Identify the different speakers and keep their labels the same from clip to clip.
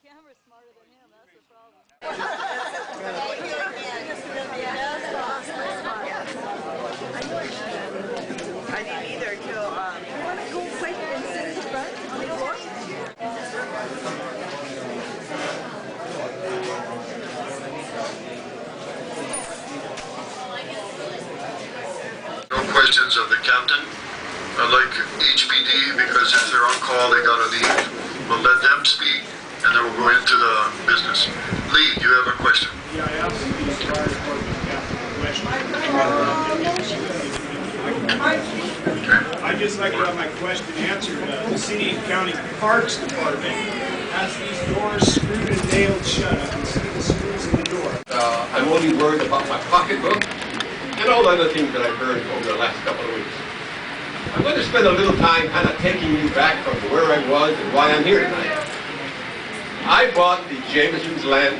Speaker 1: camera's smarter than him, that's the problem.
Speaker 2: I didn't either till, you want to go quick and sit in front on the floor?
Speaker 3: No questions of the captain. I like HPD because if they're on call, they gotta leave. We'll let them speak, and then we'll go into the business. Lee, you have a question?
Speaker 4: Yeah, I asked the fire department captain a question. I'd just like to have my question answered. The City and County Parks Department has these doors screwed and nailed shut. I can see the screws in the door.
Speaker 5: I'm only worried about my pocketbook and all the other things that I've heard over the last couple of weeks. I'm going to spend a little time kind of taking you back from where I was and why I'm here tonight. I bought the Jameson's land.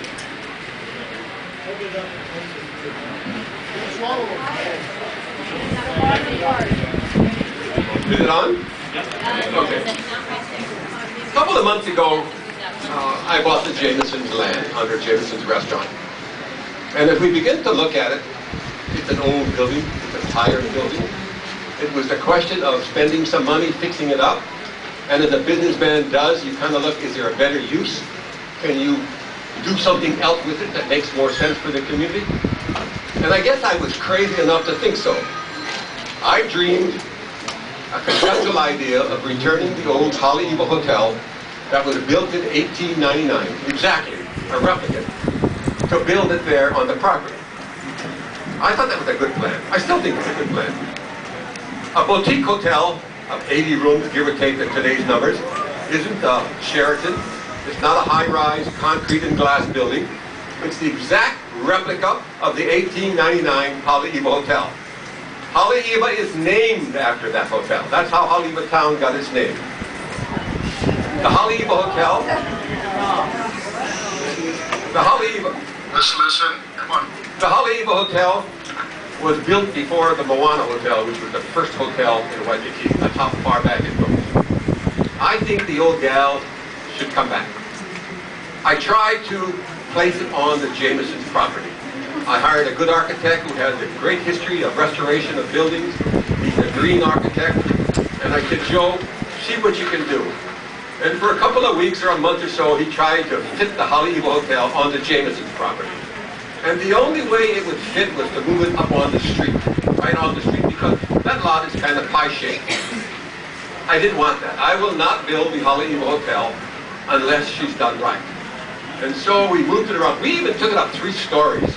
Speaker 5: Is it on? Okay. A couple of months ago, I bought the Jameson's land under Jameson's restaurant. And if we begin to look at it, it's an old building, it's a tired building. It was a question of spending some money fixing it up. And as a businessman does, you kind of look, is there a better use? Can you do something else with it that makes more sense for the community? And I guess I was crazy enough to think so. I dreamed a conceptual idea of returning the old Haleiwa Hotel that was built in 1899, exactly, a replica, to build it there on the property. I thought that was a good plan. I still think it's a good plan. A boutique hotel of 80 rooms, give or take, at today's numbers, isn't a Sheraton. It's not a high-rise concrete and glass building. It's the exact replica of the 1899 Haleiwa Hotel. Haleiwa is named after that hotel. That's how Haleiwa Town got its name. The Haleiwa Hotel.
Speaker 3: Let's listen. Come on.
Speaker 5: The Haleiwa Hotel was built before the Moana Hotel, which was the first hotel in Waikiki. That's how far back it goes. I think the old gal should come back. I tried to place it on the Jameson's property. I hired a good architect who has a great history of restoration of buildings. He's a green architect. And I said, Joe, see what you can do. And for a couple of weeks or a month or so, he tried to fit the Haleiwa Hotel on the Jameson's property. And the only way it would fit was to move it up on the street, right on the street, because that lot is kind of pie-shaped. I didn't want that. I will not build the Haleiwa Hotel unless she's done right. And so we moved it around. We even took it up 3 stories.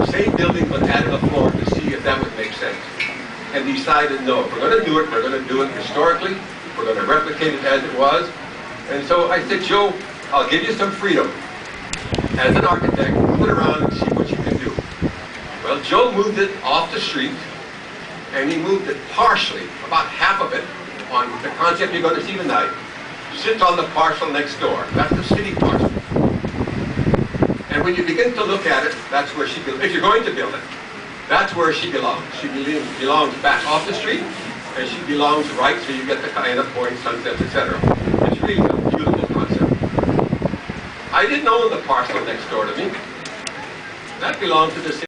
Speaker 5: Same building, but added a floor to see if that would make sense. And decided, no, if we're going to do it, we're going to do it historically. We're going to replicate it as it was. And so I said, Joe, I'll give you some freedom. As an architect, move it around and see what you can do. Well, Joe moved it off the street, and he moved it partially, about half of it, on the concept you're going to see tonight, sits on the parcel next door. That's the city parcel. And when you begin to look at it, that's where she belongs. If you're going to build it, that's where she belongs. She belongs back off the street, and she belongs right, so you get the kind of point, sunsets, etc. It's really a beautiful concept. I didn't own the parcel next door to me. That belonged to the city.